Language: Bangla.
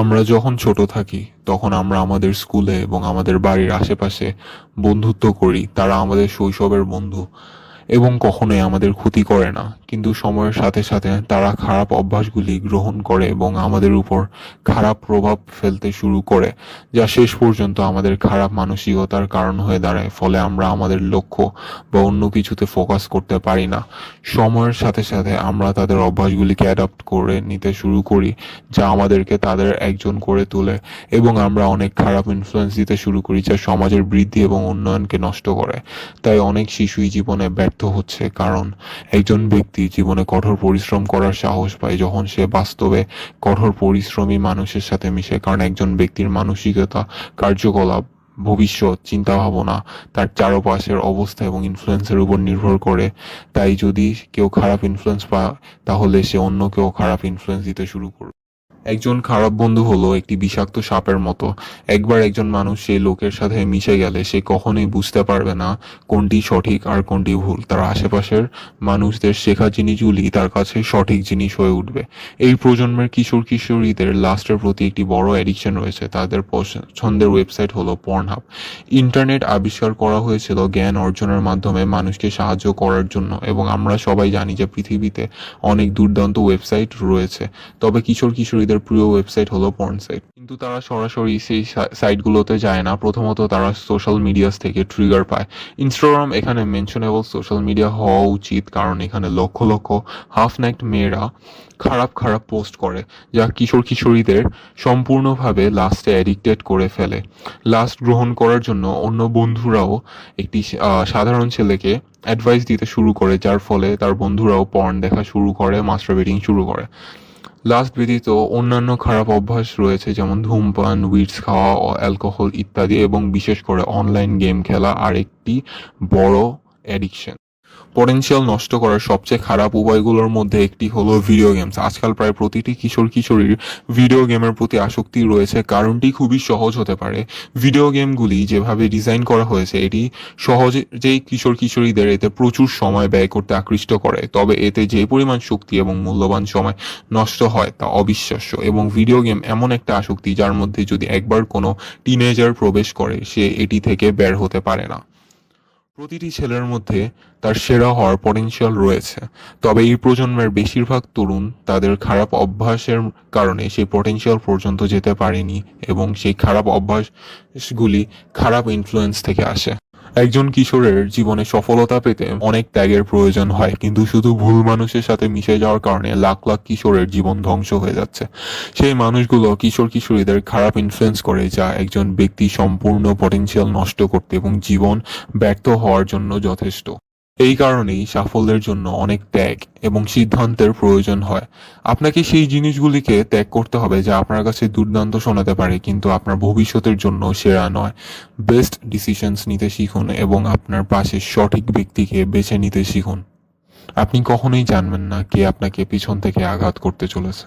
আমরা যখন ছোট থাকি তখন আমরা আমাদের স্কুলে এবং আমাদের বাড়ির আশেপাশে বন্ধুত্ব করি, তারা আমাদের শৈশবের বন্ধু এবং কখনোই আমাদের ক্ষতি করে না। কিন্তু সময়ের সাথে সাথে তারা খারাপ অভ্যাসগুলি গ্রহণ করে এবং আমাদের উপর খারাপ প্রভাব ফেলতে শুরু করে, যা শেষ পর্যন্ত আমাদের খারাপ মানসিকতার কারণ হয়ে দাঁড়ায়। ফলে আমরা আমাদের লক্ষ্য বা অন্য কিছুতে ফোকাস করতে পারি না। সময়ের সাথে সাথে আমরা তাদের অভ্যাসগুলিকে অ্যাডাপ্ট করে নিতে শুরু করি, যা আমাদেরকে তাদের একজন করে তোলে এবং আমরা অনেক খারাপ ইনফ্লুয়েন্স দিতে শুরু করি, যা সমাজের বৃদ্ধি এবং উন্নয়নকে নষ্ট করে। তাই অনেক শিশুই জীবনে ব্যর্থ হচ্ছে, কারণ একজন ব্যক্তি জীবনে কঠোর পরিশ্রম করার সাহস পায় যখন সে বাস্তবে কঠোর পরিশ্রমী মানুষের সাথে মিশে। কারণ একজন ব্যক্তির মানসিকতা, কার্যকলাপ, ভবিষ্যৎ চিন্তাভাবনা তার চারপাশের অবস্থা এবং ইনফ্লুয়েন্সের উপর নির্ভর করে। তাই যদি কেউ খারাপ ইনফ্লুয়েন্স পায়, তাহলে সে অন্যকেও খারাপ ইনফ্লুয়েন্স দিতে শুরু করবে। একজন খারাপ বন্ধু হলো একটি বিষাক্ত সাপের মতো। একবার একজন মানুষ সেই লোকের সাথে মিশে গেলে সে কখনোই বুঝতে পারবে না কোনটি সঠিক আর কোনটি ভুল। তার আশেপাশের মানুষদের শেখা জিনিসগুলি তার কাছে সঠিক জিনিস হয়ে উঠবে। এই প্রজন্মের কিশোর কিশোরীদের লাস্টের প্রতি একটি বড় অ্যাডিকশন রয়েছে। তাদের পছন্দের ওয়েবসাইট হলো পর্নহাব। ইন্টারনেট আবিষ্কার করা হয়েছিল জ্ঞান অর্জনের মাধ্যমে মানুষকে সাহায্য করার জন্য, এবং আমরা সবাই জানি যে পৃথিবীতে অনেক দুর্দান্ত ওয়েবসাইট রয়েছে। তবে কিশোর কিশোরীদের প্রিয় ওয়েবসাইট হলো পর্ন সাইট। কিন্তু তারা সরাসরি সেই সাইটগুলোতে যায় না। প্রথমত তারা সোশ্যাল মিডিয়াস থেকে ট্রিগার পায়। ইনস্টাগ্রাম এখানে মেনশনেবল সোশ্যাল মিডিয়া হওয়া উচিত, কারণ এখানে লক্ষ লক্ষ হাফ ন্যাক্ট মেয়েরা খারাপ খারাপ পোস্ট করে, যা কিশোর কিশোরীদের সম্পূর্ণভাবে লাস্টে অ্যাডিক্টেড করে ফেলে। লাস্ট গ্রহণ করার জন্য অন্য বন্ধুরাও একটি সাধারণ ছেলেকে অ্যাডভাইস দিতে শুরু করে, যার ফলে তার বন্ধুরাও পর্ন দেখা শুরু করে, মাস্টারবেটিং শুরু করে। লাস্ট ব্যতীত অন্যান্য খারাপ অভ্যাস রয়েছে, যেমন ধূমপান, উইডস খাওয়া, অ্যালকোহল ইত্যাদি, এবং বিশেষ করে অনলাইন গেম খেলা আরেকটি বড় অ্যাডিকশন। পটেনশিয়াল নষ্ট করার সবচেয়ে খারাপ উপায়গুলোর মধ্যে একটি হলো ভিডিও গেমস। আজকাল প্রায় প্রতিটি কিশোর কিশোরীর ভিডিও গেমের প্রতি আসক্তি রয়েছে। কারণটি খুবই সহজ হতে পারে। ভিডিও গেমগুলি যেভাবে ডিজাইন করা হয়েছে, এটি সহজেই কিশোর কিশোরীদের এতে প্রচুর সময় ব্যয় করতে আকৃষ্ট করে। তবে এতে যে পরিমাণ শক্তি এবং মূল্যবান সময় নষ্ট হয় তা অবিশ্বাস্য। এবং ভিডিও গেম এমন একটা আসক্তি যার মধ্যে যদি একবার কোনো টিনেজার প্রবেশ করে, সে এটি থেকে বের হতে পারে না। প্রতিটি ছেলের মধ্যে তার সেরা হওয়ার পটেনশিয়াল রয়েছে, তবে এই প্রজন্মের বেশিরভাগ তরুণ তাদের খারাপ অভ্যাসের কারণে সেই পটেনশিয়াল পর্যন্ত যেতে পারেনি, এবং সেই খারাপ অভ্যাসগুলি খারাপ ইনফ্লুয়েন্স থেকে আসে। একজন কিশোরের জীবনে সফলতা পেতে অনেক ত্যাগের প্রয়োজন হয়, কিন্তু শুধু ভুল মানুষের সাথে মিশে যাওয়ার কারণে লাখ লাখ কিশোরের জীবন ধ্বংস হয়ে যাচ্ছে। সেই মানুষগুলো কিশোর কিশোরীদের খারাপ ইনফ্লুয়েন্স করে, যা একজন ব্যক্তি সম্পূর্ণ পটেনশিয়াল নষ্ট করতে এবং জীবন ব্যর্থ হওয়ার জন্য যথেষ্ট। এই কারণেই সাফল্যের জন্য অনেক ত্যাগ এবং সিদ্ধান্তের প্রয়োজন হয়। আপনাকে সেই জিনিসগুলিকে ত্যাগ করতে হবে যা আপনার কাছে দুর্দান্ত শোনাতে পারে, কিন্তু আপনার ভবিষ্যতের জন্য সেরা নয়। বেস্ট ডিসিশনস নিতে শিখুন এবং আপনার পাশে সঠিক ব্যক্তিকে বেছে নিতে শিখুন। আপনি কখনোই জানবেন না কে আপনাকে পিছন থেকে আঘাত করতে চলেছে।